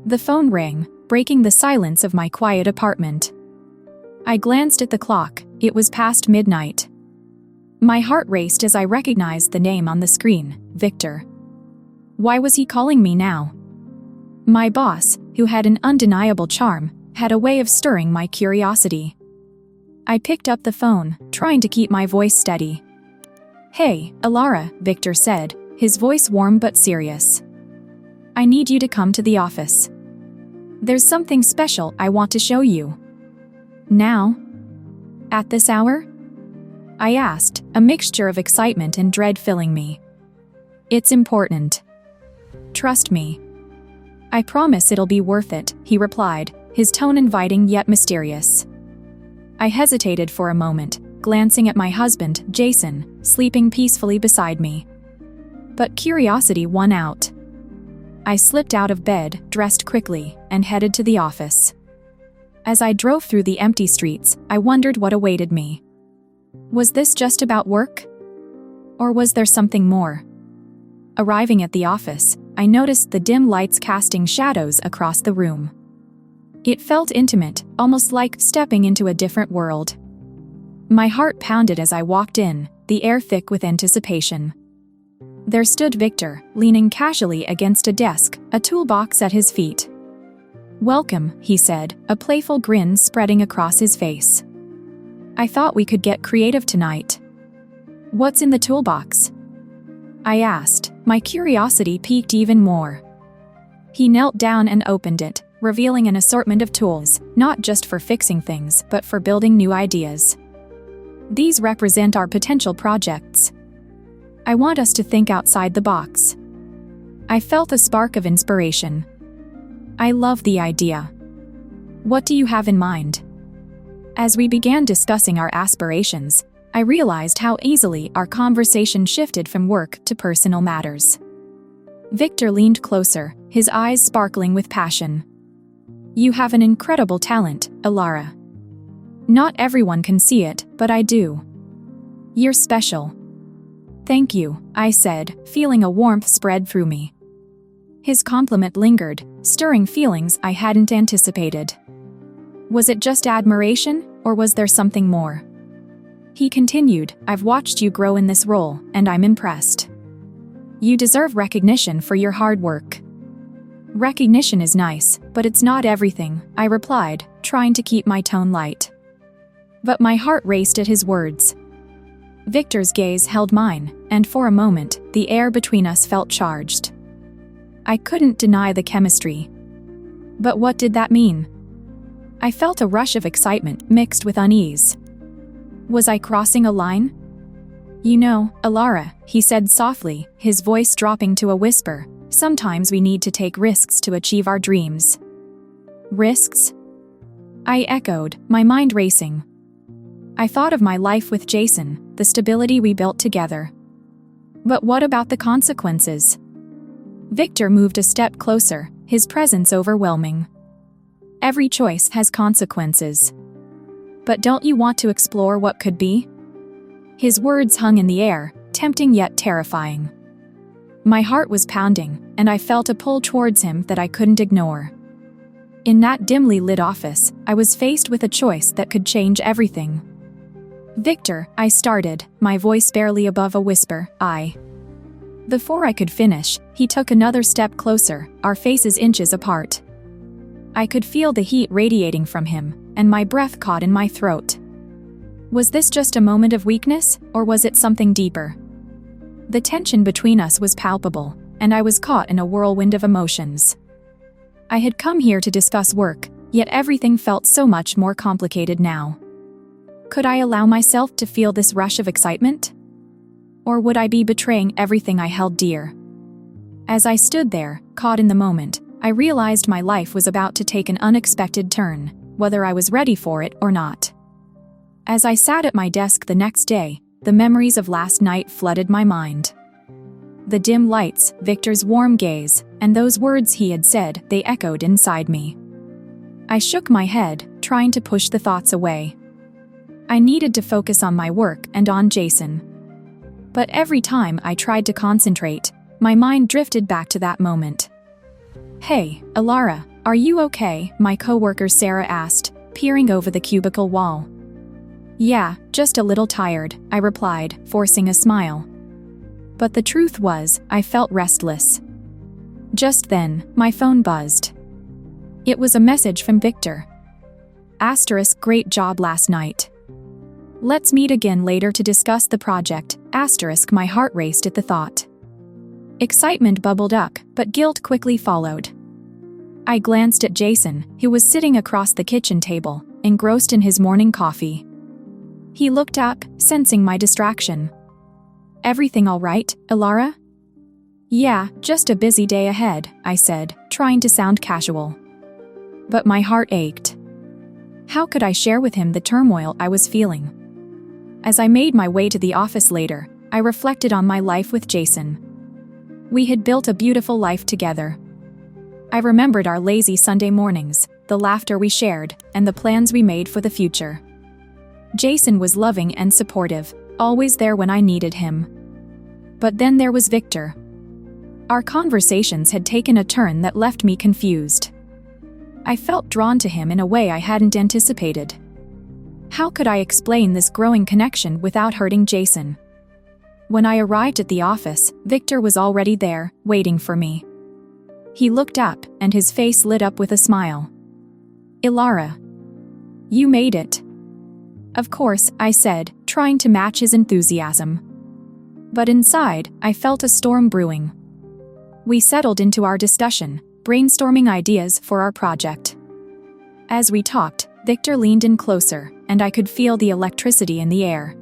The phone rang, breaking the silence of my quiet apartment. I glanced at the clock. It was past midnight. My heart raced as I recognized the name on the screen, Victor. Why was he calling me now? My boss, who had an undeniable charm, had a way of stirring my curiosity. I picked up the phone, trying to keep my voice steady. "Hey, Alara," Victor said, his voice warm but serious. "I need you to come to the office. There's something special I want to show you." "Now? At this hour?" I asked, a mixture of excitement and dread filling me. "It's important. Trust me." "I promise it'll be worth it," he replied, his tone inviting yet mysterious. I hesitated for a moment, glancing at my husband, Jason, sleeping peacefully beside me. But curiosity won out. I slipped out of bed, dressed quickly, and headed to the office. As I drove through the empty streets, I wondered what awaited me. Was this just about work? Or was there something more? Arriving at the office, I noticed the dim lights casting shadows across the room. It felt intimate, almost like stepping into a different world. My heart pounded as I walked in, the air thick with anticipation. There stood Victor, leaning casually against a desk, a toolbox at his feet. "Welcome," he said, a playful grin spreading across his face. "I thought we could get creative tonight." "What's in the toolbox?" I asked, my curiosity piqued even more. He knelt down and opened it, revealing an assortment of tools, not just for fixing things, but for building new ideas. "These represent our potential projects. I want us to think outside the box." I felt a spark of inspiration. "I love the idea. What do you have in mind?" As we began discussing our aspirations, I realized how easily our conversation shifted from work to personal matters. Victor leaned closer, his eyes sparkling with passion. "You have an incredible talent, Alara. Not everyone can see it, but I do. You're special." "Thank you," I said, feeling a warmth spread through me. His compliment lingered, stirring feelings I hadn't anticipated. Was it just admiration, or was there something more? He continued, "I've watched you grow in this role, and I'm impressed. You deserve recognition for your hard work." "Recognition is nice, but it's not everything," I replied, trying to keep my tone light. But my heart raced at his words. Victor's gaze held mine, and for a moment, the air between us felt charged. I couldn't deny the chemistry. But what did that mean? I felt a rush of excitement mixed with unease. Was I crossing a line? "You know, Alara," he said softly, his voice dropping to a whisper, "sometimes we need to take risks to achieve our dreams." "Risks?" I echoed, my mind racing. I thought of my life with Jason, the stability we built together. But what about the consequences? Victor moved a step closer, his presence overwhelming. "Every choice has consequences. But don't you want to explore what could be?" His words hung in the air, tempting yet terrifying. My heart was pounding, and I felt a pull towards him that I couldn't ignore. In that dimly lit office, I was faced with a choice that could change everything. "Victor," I started, my voice barely above a whisper, Before I could finish, he took another step closer, our faces inches apart. I could feel the heat radiating from him, and my breath caught in my throat. Was this just a moment of weakness, or was it something deeper? The tension between us was palpable, and I was caught in a whirlwind of emotions. I had come here to discuss work, yet everything felt so much more complicated now. Could I allow myself to feel this rush of excitement? Or would I be betraying everything I held dear? As I stood there, caught in the moment, I realized my life was about to take an unexpected turn, whether I was ready for it or not. As I sat at my desk the next day, the memories of last night flooded my mind. The dim lights, Victor's warm gaze, and those words he had said, they echoed inside me. I shook my head, trying to push the thoughts away. I needed to focus on my work and on Jason. But every time I tried to concentrate, my mind drifted back to that moment. "Hey, Alara," Are you okay? My coworker Sarah asked, peering over the cubicle wall. Yeah, just a little tired, I replied, forcing a smile. But the truth was, I felt restless. Just then, my phone buzzed. It was a message from Victor. *, great job last night. Let's meet again later to discuss the project. *, my heart raced at the thought. Excitement bubbled up, but guilt quickly followed. I glanced at Jason, who was sitting across the kitchen table, engrossed in his morning coffee. He looked up, sensing my distraction. Everything all right, Ilara? Yeah, just a busy day ahead, I said, trying to sound casual. But my heart ached. How could I share with him the turmoil I was feeling? As I made my way to the office later, I reflected on my life with Jason. We had built a beautiful life together. I remembered our lazy Sunday mornings, the laughter we shared, and the plans we made for the future. Jason was loving and supportive, always there when I needed him. But then there was Victor. Our conversations had taken a turn that left me confused. I felt drawn to him in a way I hadn't anticipated. How could I explain this growing connection without hurting Jason? When I arrived at the office, Victor was already there, waiting for me. He looked up, and his face lit up with a smile. Ilara. You made it. Of course, I said, trying to match his enthusiasm. But inside, I felt a storm brewing. We settled into our discussion, brainstorming ideas for our project. As we talked, Victor leaned in closer, and I could feel the electricity in the air.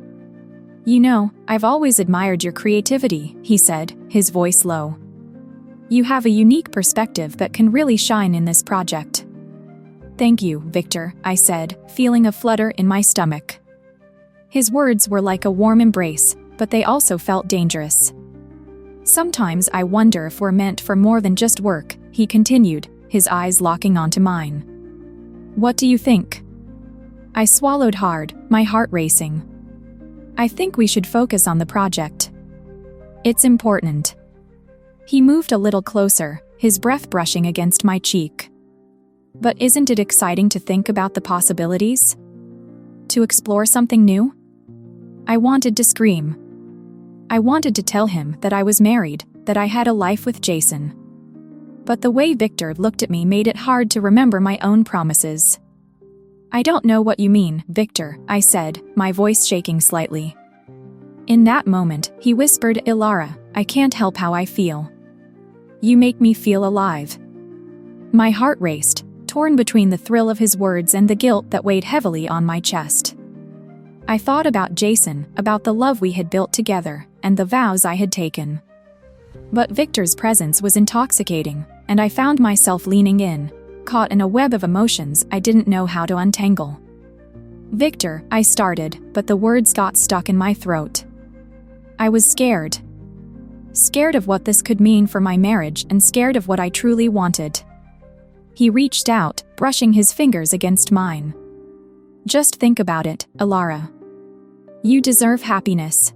You know, I've always admired your creativity, he said, his voice low. You have a unique perspective that can really shine in this project. Thank you, Victor, I said, feeling a flutter in my stomach. His words were like a warm embrace, but they also felt dangerous. Sometimes I wonder if we're meant for more than just work, he continued, his eyes locking onto mine. What do you think? I swallowed hard, my heart racing. I think we should focus on the project. It's important. He moved a little closer, his breath brushing against my cheek. But isn't it exciting to think about the possibilities? To explore something new? I wanted to scream. I wanted to tell him that I was married, that I had a life with Jason. But the way Victor looked at me made it hard to remember my own promises. I don't know what you mean, Victor, I said, my voice shaking slightly. In that moment, he whispered, Ilara, I can't help how I feel. You make me feel alive. My heart raced, torn between the thrill of his words and the guilt that weighed heavily on my chest. I thought about Jason, about the love we had built together, and the vows I had taken. But Victor's presence was intoxicating, and I found myself leaning in, caught in a web of emotions I didn't know how to untangle. Victor, I started, but the words got stuck in my throat. I was scared. Scared of what this could mean for my marriage and scared of what I truly wanted. He reached out, brushing his fingers against mine. Just think about it, Ilara. You deserve happiness.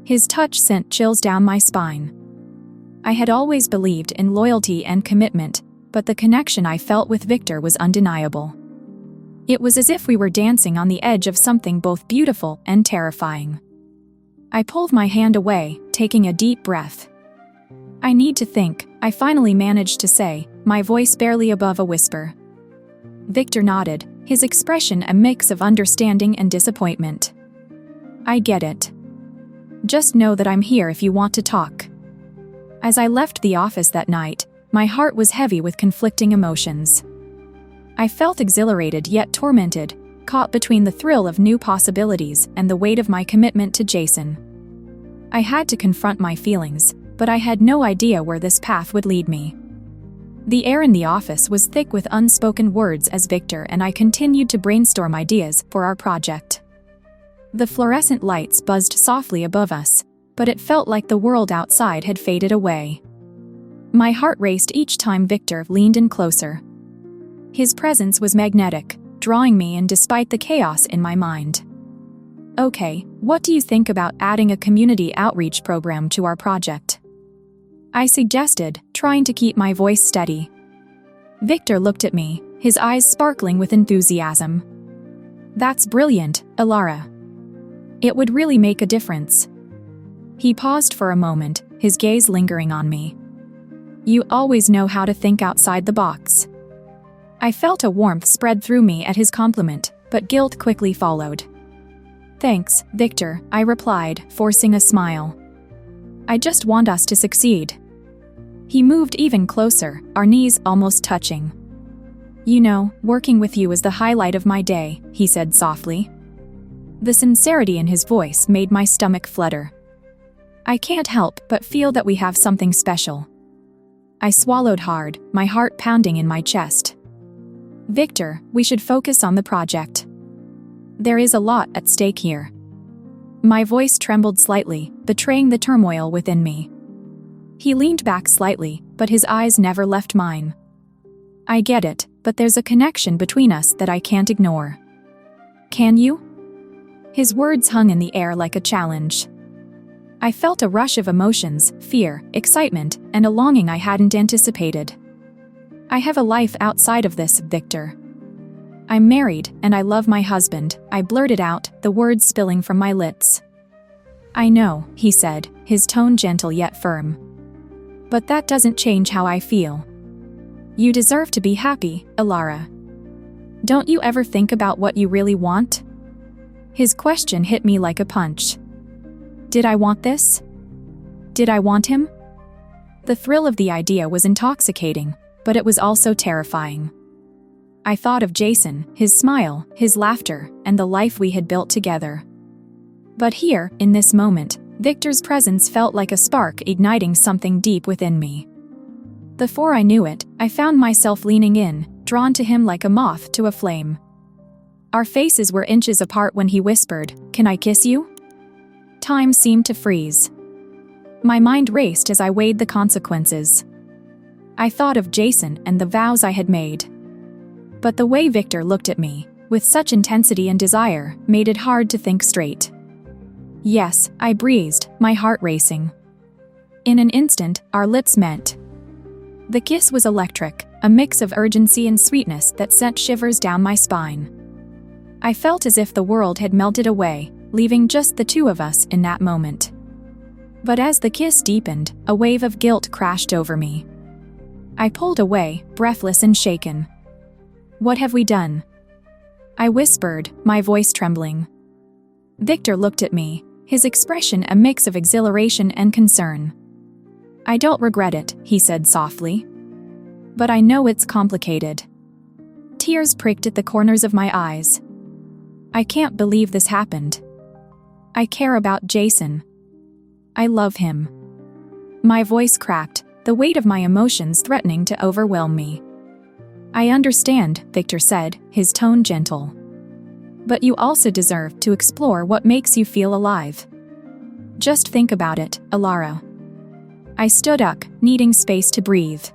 His touch sent chills down my spine. I had always believed in loyalty and commitment, but the connection I felt with Victor was undeniable. It was as if we were dancing on the edge of something both beautiful and terrifying. I pulled my hand away, taking a deep breath. I need to think, I finally managed to say, my voice barely above a whisper. Victor nodded, his expression a mix of understanding and disappointment. I get it. Just know that I'm here if you want to talk. As I left the office that night, my heart was heavy with conflicting emotions. I felt exhilarated yet tormented, caught between the thrill of new possibilities and the weight of my commitment to Jason. I had to confront my feelings, but I had no idea where this path would lead me. The air in the office was thick with unspoken words as Victor and I continued to brainstorm ideas for our project. The fluorescent lights buzzed softly above us, but it felt like the world outside had faded away. My heart raced each time Victor leaned in closer. His presence was magnetic, drawing me in despite the chaos in my mind. Okay, what do you think about adding a community outreach program to our project? I suggested, trying to keep my voice steady. Victor looked at me, his eyes sparkling with enthusiasm. That's brilliant, Alara. It would really make a difference. He paused for a moment, his gaze lingering on me. You always know how to think outside the box. I felt a warmth spread through me at his compliment, but guilt quickly followed. Thanks, Victor, I replied, forcing a smile. I just want us to succeed. He moved even closer, our knees almost touching. You know, working with you is the highlight of my day, he said softly. The sincerity in his voice made my stomach flutter. I can't help but feel that we have something special. I swallowed hard, my heart pounding in my chest. Victor, we should focus on the project. There is a lot at stake here. My voice trembled slightly, betraying the turmoil within me. He leaned back slightly, but his eyes never left mine. I get it, but there's a connection between us that I can't ignore. Can you? His words hung in the air like a challenge. I felt a rush of emotions, fear, excitement, and a longing I hadn't anticipated. I have a life outside of this, Victor. I'm married, and I love my husband, I blurted out, the words spilling from my lips. I know, he said, his tone gentle yet firm. But that doesn't change how I feel. You deserve to be happy, Alara. Don't you ever think about what you really want? His question hit me like a punch. Did I want this? Did I want him? The thrill of the idea was intoxicating, but it was also terrifying. I thought of Jason, his smile, his laughter, and the life we had built together. But here, in this moment, Victor's presence felt like a spark igniting something deep within me. Before I knew it, I found myself leaning in, drawn to him like a moth to a flame. Our faces were inches apart when he whispered, "Can I kiss you?" Time seemed to freeze. My mind raced as I weighed the consequences. I thought of Jason and the vows I had made. But the way Victor looked at me, with such intensity and desire, made it hard to think straight. Yes, I breathed, my heart racing. In an instant, our lips met. The kiss was electric, a mix of urgency and sweetness that sent shivers down my spine. I felt as if the world had melted away, leaving just the two of us in that moment. But as the kiss deepened, a wave of guilt crashed over me. I pulled away, breathless and shaken. What have we done? I whispered, my voice trembling. Victor looked at me, his expression a mix of exhilaration and concern. I don't regret it, he said softly. But I know it's complicated. Tears pricked at the corners of my eyes. I can't believe this happened. I care about Jason. I love him. My voice cracked, the weight of my emotions threatening to overwhelm me. I understand, Victor said, his tone gentle. But you also deserve to explore what makes you feel alive. Just think about it, Alara. I stood up, needing space to breathe.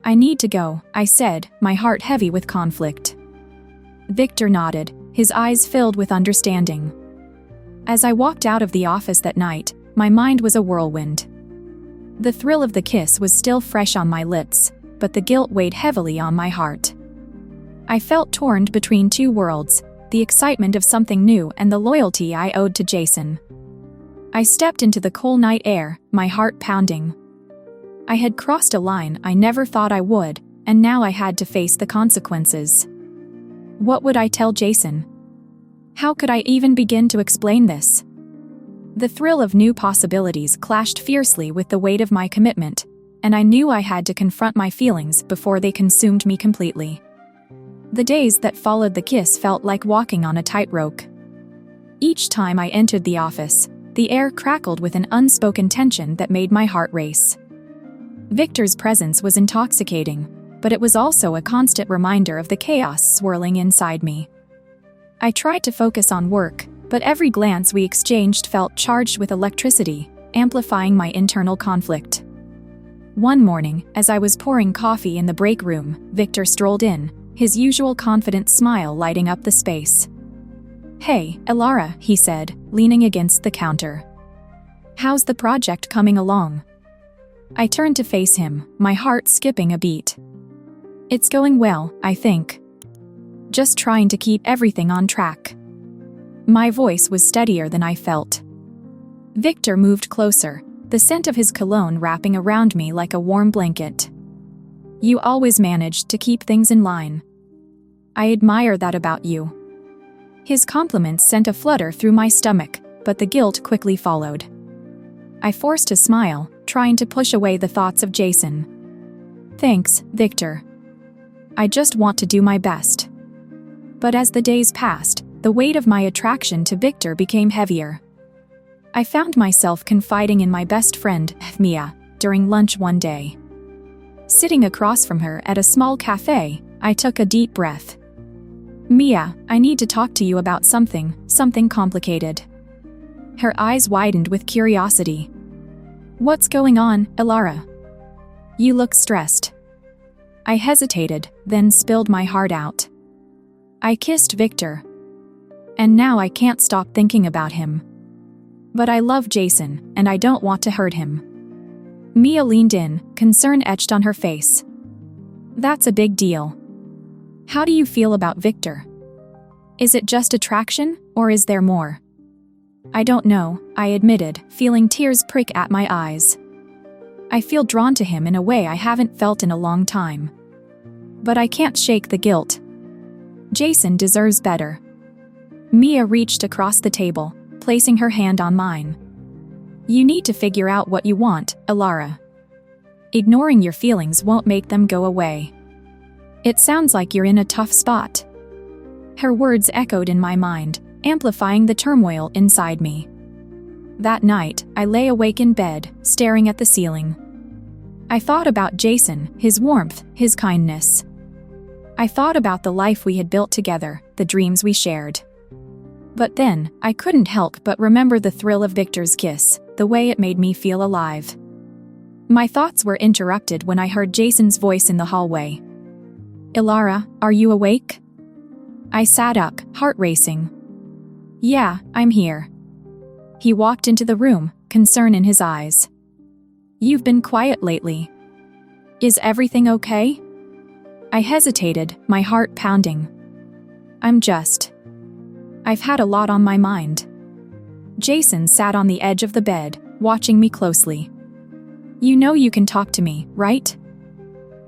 I need to go, I said, my heart heavy with conflict. Victor nodded, his eyes filled with understanding. As I walked out of the office that night, my mind was a whirlwind. The thrill of the kiss was still fresh on my lips, but the guilt weighed heavily on my heart. I felt torn between two worlds, the excitement of something new and the loyalty I owed to Jason. I stepped into the cool night air, my heart pounding. I had crossed a line I never thought I would, and now I had to face the consequences. What would I tell Jason? How could I even begin to explain this? The thrill of new possibilities clashed fiercely with the weight of my commitment, and I knew I had to confront my feelings before they consumed me completely. The days that followed the kiss felt like walking on a tightrope. Each time I entered the office, the air crackled with an unspoken tension that made my heart race. Victor's presence was intoxicating, but it was also a constant reminder of the chaos swirling inside me. I tried to focus on work, but every glance we exchanged felt charged with electricity, amplifying my internal conflict. One morning, as I was pouring coffee in the break room, Victor strolled in, his usual confident smile lighting up the space. "Hey, Alara," he said, leaning against the counter. "How's the project coming along?" I turned to face him, my heart skipping a beat. It's going well, I think. Just trying to keep everything on track. My voice was steadier than I felt. Victor moved closer, the scent of his cologne wrapping around me like a warm blanket. You always managed to keep things in line. I admire that about you. His compliments sent a flutter through my stomach, but the guilt quickly followed. I forced a smile, trying to push away the thoughts of Jason. Thanks, Victor. I just want to do my best. But as the days passed, the weight of my attraction to Victor became heavier. I found myself confiding in my best friend, Mia, during lunch one day. Sitting across from her at a small cafe, I took a deep breath. Mia, I need to talk to you about something complicated. Her eyes widened with curiosity. What's going on, Elara? You look stressed. I hesitated, then spilled my heart out. I kissed Victor. And now I can't stop thinking about him. But I love Jason, and I don't want to hurt him. Mia leaned in, concern etched on her face. That's a big deal. How do you feel about Victor? Is it just attraction, or is there more? I don't know, I admitted, feeling tears prick at my eyes. I feel drawn to him in a way I haven't felt in a long time. But I can't shake the guilt. Jason deserves better. Mia reached across the table, placing her hand on mine. You need to figure out what you want, Elara. Ignoring your feelings won't make them go away. It sounds like you're in a tough spot. Her words echoed in my mind, amplifying the turmoil inside me. That night, I lay awake in bed, staring at the ceiling. I thought about Jason, his warmth, his kindness. I thought about the life we had built together, the dreams we shared. But then, I couldn't help but remember the thrill of Victor's kiss, the way it made me feel alive. My thoughts were interrupted when I heard Jason's voice in the hallway. Elara, are you awake? I sat up, heart racing. Yeah, I'm here. He walked into the room, concern in his eyes. You've been quiet lately. Is everything okay? I hesitated, my heart pounding. I've had a lot on my mind. Jason sat on the edge of the bed, watching me closely. You know you can talk to me, right?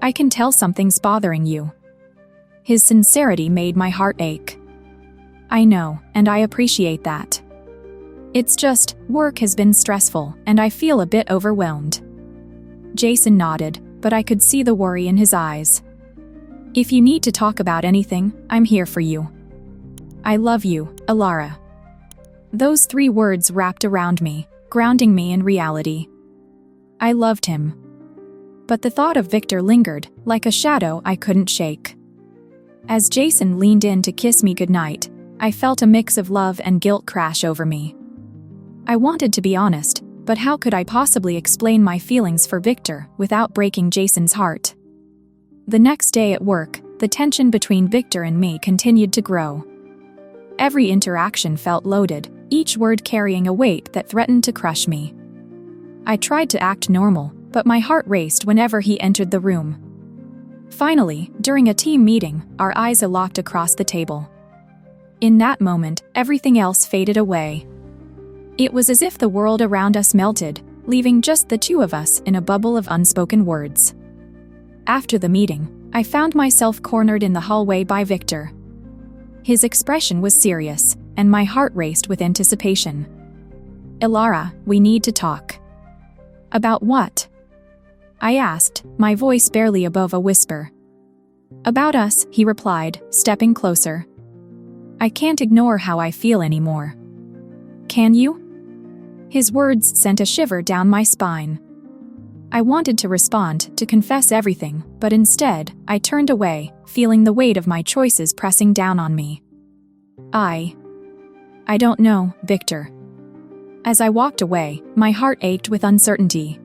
I can tell something's bothering you. His sincerity made my heart ache. I know, and I appreciate that. It's just, work has been stressful, and I feel a bit overwhelmed. Jason nodded, but I could see the worry in his eyes. If you need to talk about anything, I'm here for you. I love you, Elara. Those 3 words wrapped around me, grounding me in reality. I loved him. But the thought of Victor lingered, like a shadow I couldn't shake. As Jason leaned in to kiss me goodnight, I felt a mix of love and guilt crash over me. I wanted to be honest, but how could I possibly explain my feelings for Victor without breaking Jason's heart? The next day at work, the tension between Victor and me continued to grow. Every interaction felt loaded, each word carrying a weight that threatened to crush me. I tried to act normal, but my heart raced whenever he entered the room. Finally, during a team meeting, our eyes locked across the table. In that moment, everything else faded away. It was as if the world around us melted, leaving just the 2 of us in a bubble of unspoken words. After the meeting, I found myself cornered in the hallway by Victor. His expression was serious, and my heart raced with anticipation. Elara, we need to talk. About what? I asked, my voice barely above a whisper. About us, he replied, stepping closer. I can't ignore how I feel anymore. Can you? His words sent a shiver down my spine. I wanted to respond, to confess everything, but instead, I turned away, feeling the weight of my choices pressing down on me. I don't know, Victor. As I walked away, my heart ached with uncertainty.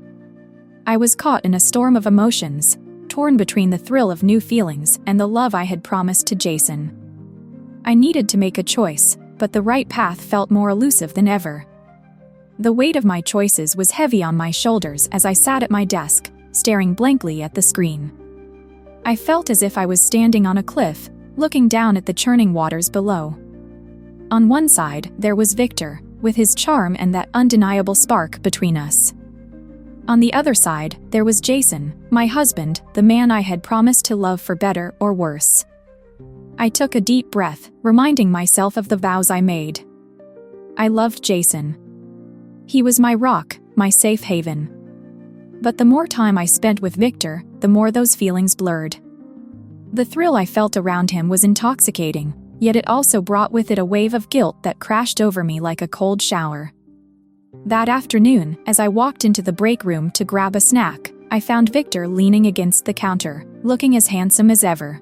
I was caught in a storm of emotions, torn between the thrill of new feelings and the love I had promised to Jason. I needed to make a choice, but the right path felt more elusive than ever. The weight of my choices was heavy on my shoulders as I sat at my desk, staring blankly at the screen. I felt as if I was standing on a cliff, looking down at the churning waters below. On one side, there was Victor, with his charm and that undeniable spark between us. On the other side, there was Jason, my husband, the man I had promised to love for better or worse. I took a deep breath, reminding myself of the vows I made. I loved Jason. He was my rock, my safe haven. But the more time I spent with Victor, the more those feelings blurred. The thrill I felt around him was intoxicating, yet it also brought with it a wave of guilt that crashed over me like a cold shower. That afternoon, as I walked into the break room to grab a snack, I found Victor leaning against the counter, looking as handsome as ever.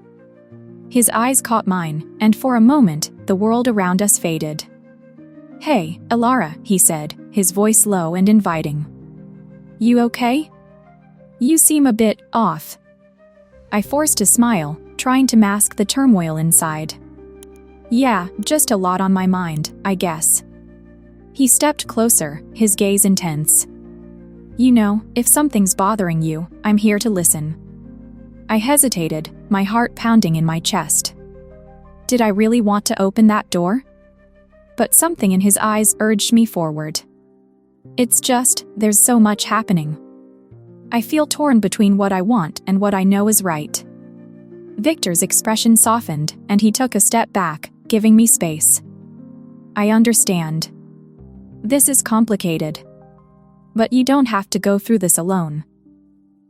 His eyes caught mine, and for a moment, the world around us faded. "Hey, Elara," he said, his voice low and inviting. "You okay? You seem a bit off." I forced a smile, trying to mask the turmoil inside. "Yeah, just a lot on my mind, I guess." He stepped closer, his gaze intense. "You know, if something's bothering you, I'm here to listen." I hesitated, my heart pounding in my chest. Did I really want to open that door? But something in his eyes urged me forward. "It's just, there's so much happening. I feel torn between what I want and what I know is right." Victor's expression softened, and he took a step back, giving me space. "I understand. This is complicated. But you don't have to go through this alone."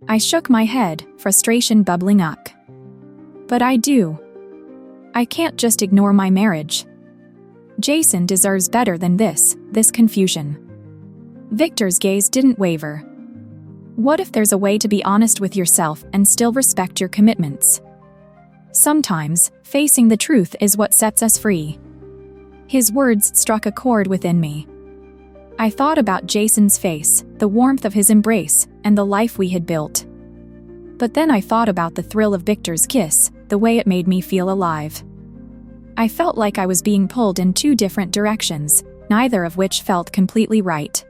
I shook my head, frustration bubbling up. "But I do. I can't just ignore my marriage. Jason deserves better than this confusion." Victor's gaze didn't waver. "What if there's a way to be honest with yourself and still respect your commitments? Sometimes, facing the truth is what sets us free." His words struck a chord within me. I thought about Jason's face, the warmth of his embrace, and the life we had built. But then I thought about the thrill of Victor's kiss, the way it made me feel alive. I felt like I was being pulled in two different directions, neither of which felt completely right.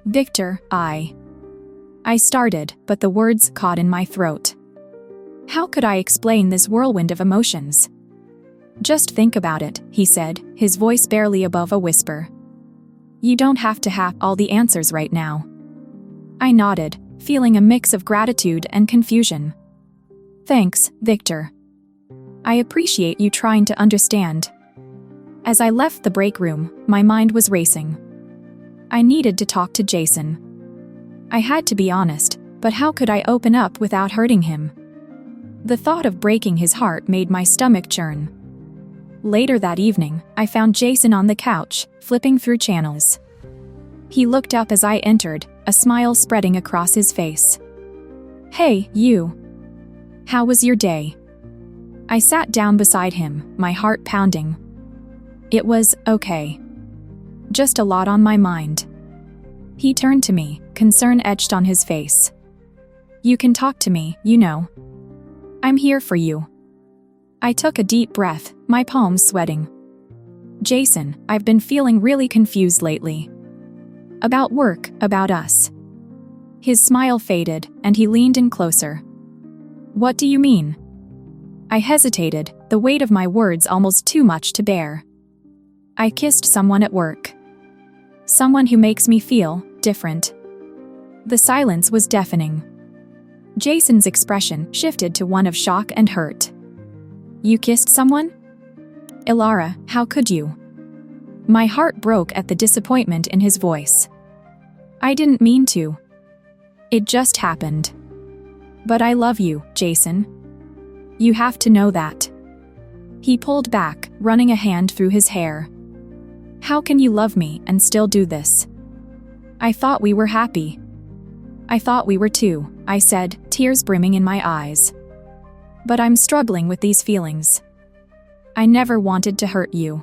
"Victor, I started, but the words caught in my throat. How could I explain this whirlwind of emotions? "Just think about it," he said, his voice barely above a whisper. "You don't have to have all the answers right now." I nodded, feeling a mix of gratitude and confusion. "Thanks, Victor. I appreciate you trying to understand." As I left the break room, my mind was racing. I needed to talk to Jason. I had to be honest, but how could I open up without hurting him? The thought of breaking his heart made my stomach churn. Later that evening, I found Jason on the couch, flipping through channels. He looked up as I entered, a smile spreading across his face. "Hey, you. How was your day?" I sat down beside him, my heart pounding. "It was okay. Just a lot on my mind." He turned to me, concern etched on his face. "You can talk to me, you know. I'm here for you." I took a deep breath, my palms sweating. "Jason, I've been feeling really confused lately. About work, about us." His smile faded, and he leaned in closer. "What do you mean?" I hesitated, the weight of my words almost too much to bear. "I kissed someone at work. Someone who makes me feel different." The silence was deafening. Jason's expression shifted to one of shock and hurt. "You kissed someone? Elara, how could you?" My heart broke at the disappointment in his voice. "I didn't mean to. It just happened. But I love you, Jason. You have to know that." He pulled back, running a hand through his hair. "How can you love me and still do this? I thought we were happy." "I thought we were too," I said, tears brimming in my eyes. "But I'm struggling with these feelings. I never wanted to hurt you."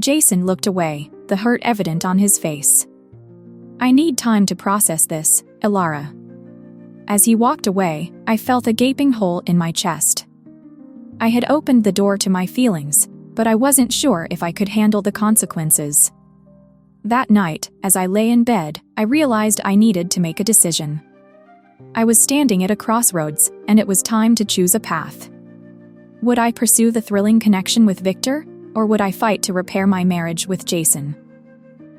Jason looked away, the hurt evident on his face. "I need time to process this, Elara." As he walked away, I felt a gaping hole in my chest. I had opened the door to my feelings, but I wasn't sure if I could handle the consequences. That night, as I lay in bed, I realized I needed to make a decision. I was standing at a crossroads, and it was time to choose a path. Would I pursue the thrilling connection with Victor, or would I fight to repair my marriage with Jason?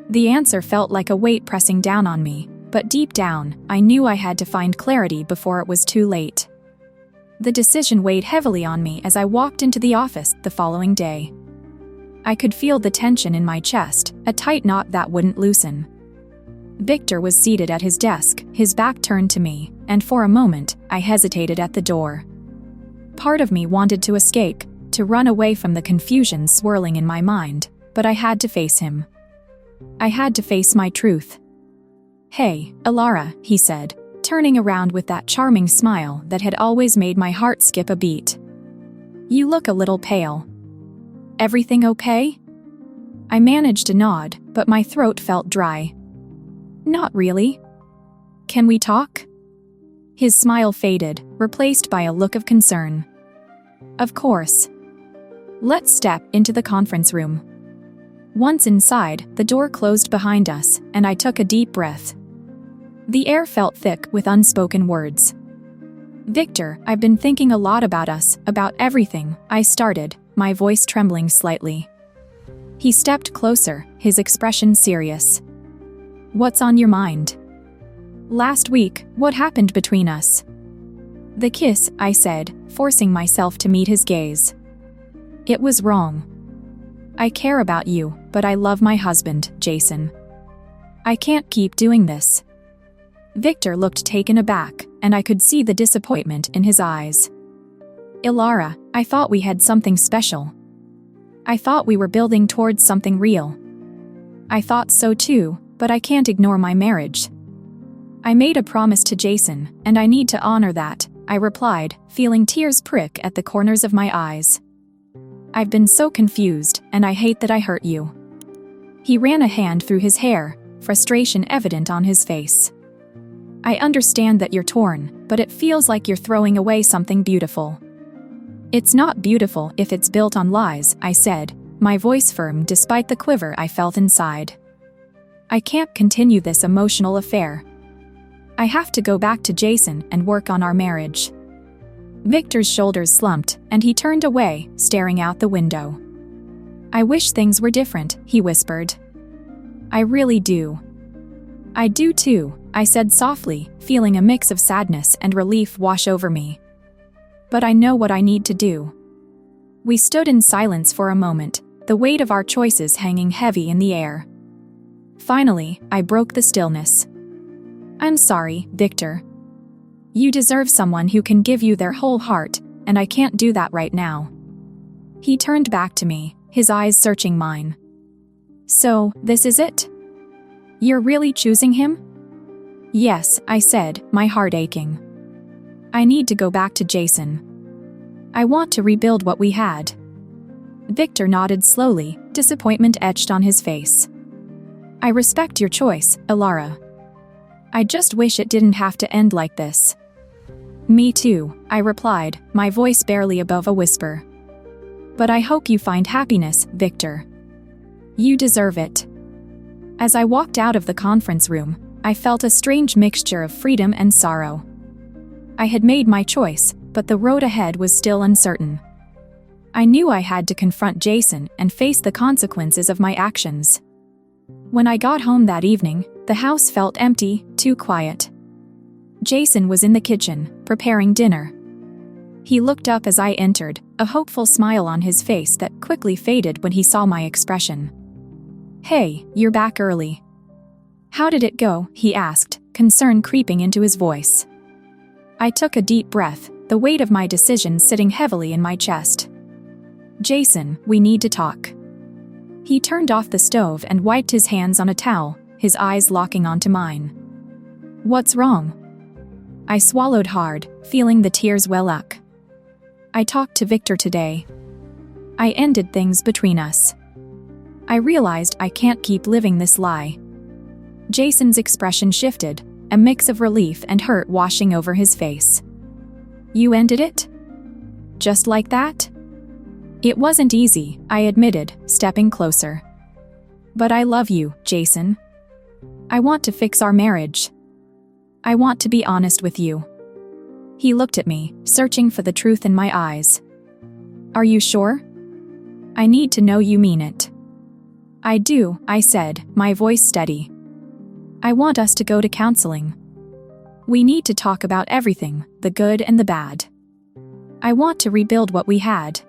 The answer felt like a weight pressing down on me, but deep down, I knew I had to find clarity before it was too late. The decision weighed heavily on me as I walked into the office the following day. I could feel the tension in my chest, a tight knot that wouldn't loosen. Victor was seated at his desk, his back turned to me, and for a moment, I hesitated at the door. Part of me wanted to escape, to run away from the confusion swirling in my mind, but I had to face him. I had to face my truth. "Hey, Alara," he said, turning around with that charming smile that had always made my heart skip a beat. "You look a little pale. Everything okay?" I managed to nod, but my throat felt dry. "Not really. Can we talk?" His smile faded, replaced by a look of concern. "Of course. Let's step into the conference room." Once inside, the door closed behind us, and I took a deep breath. The air felt thick with unspoken words. "Victor, I've been thinking a lot about us, about everything," I started, my voice trembling slightly. He stepped closer, his expression serious. "What's on your mind?" "Last week, what happened between us?" "The kiss," I said, forcing myself to meet his gaze. "It was wrong. I care about you, but I love my husband, Jason. I can't keep doing this." Victor looked taken aback, and I could see the disappointment in his eyes. "Ilara, I thought we had something special. I thought we were building towards something real." "I thought so too, but I can't ignore my marriage. I made a promise to Jason, and I need to honor that," I replied, feeling tears prick at the corners of my eyes. "I've been so confused, and I hate that I hurt you." He ran a hand through his hair, frustration evident on his face. "I understand that you're torn, but it feels like you're throwing away something beautiful." "It's not beautiful if it's built on lies," I said, my voice firm despite the quiver I felt inside. "I can't continue this emotional affair. I have to go back to Jason and work on our marriage." Victor's shoulders slumped, and he turned away, staring out the window. "I wish things were different," he whispered. "I really do." "I do too," I said softly, feeling a mix of sadness and relief wash over me. "But I know what I need to do." We stood in silence for a moment, the weight of our choices hanging heavy in the air. Finally, I broke the stillness. "I'm sorry, Victor. You deserve someone who can give you their whole heart, and I can't do that right now." He turned back to me, his eyes searching mine. "So, this is it? You're really choosing him?" "Yes," I said, my heart aching. "I need to go back to Jason. I want to rebuild what we had." Victor nodded slowly, disappointment etched on his face. "I respect your choice, Ilara. I just wish it didn't have to end like this." "Me too," I replied, my voice barely above a whisper. "But I hope you find happiness, Victor. You deserve it." As I walked out of the conference room, I felt a strange mixture of freedom and sorrow. I had made my choice, but the road ahead was still uncertain. I knew I had to confront Jason and face the consequences of my actions. When I got home that evening, the house felt empty, too quiet. Jason was in the kitchen, preparing dinner. He looked up as I entered, a hopeful smile on his face that quickly faded when he saw my expression. "Hey, you're back early. How did it go?" he asked, concern creeping into his voice. I took a deep breath, the weight of my decision sitting heavily in my chest. "Jason, we need to talk." He turned off the stove and wiped his hands on a towel, his eyes locking onto mine. "What's wrong?" I swallowed hard, feeling the tears well up. "I talked to Victor today. I ended things between us. I realized I can't keep living this lie." Jason's expression shifted, a mix of relief and hurt washing over his face. "You ended it? Just like that?" "It wasn't easy," I admitted, stepping closer. "But I love you, Jason. I want to fix our marriage." I want to be honest with you. He looked at me, searching for the truth in my eyes. Are you sure? I need to know you mean it. I do, I said, my voice steady. I want us to go to counseling. We need to talk about everything, the good and the bad. I want to rebuild what we had.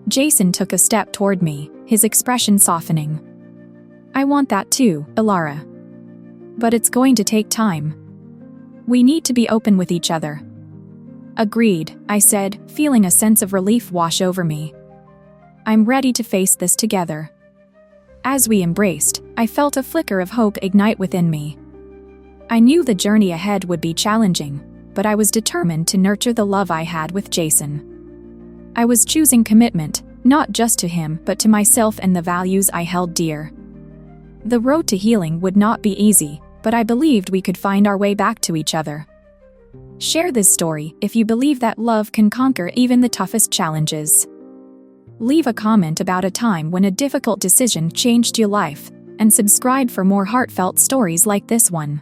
Jason took a step toward me, his expression softening. I want that too, Ilara. But it's going to take time. We need to be open with each other. Agreed, I said, feeling a sense of relief wash over me. I'm ready to face this together. As we embraced, I felt a flicker of hope ignite within me. I knew the journey ahead would be challenging, but I was determined to nurture the love I had with Jason. I was choosing commitment, not just to him but to myself and the values I held dear. The road to healing would not be easy, but I believed we could find our way back to each other. Share this story if you believe that love can conquer even the toughest challenges. Leave a comment about a time when a difficult decision changed your life, and subscribe for more heartfelt stories like this one.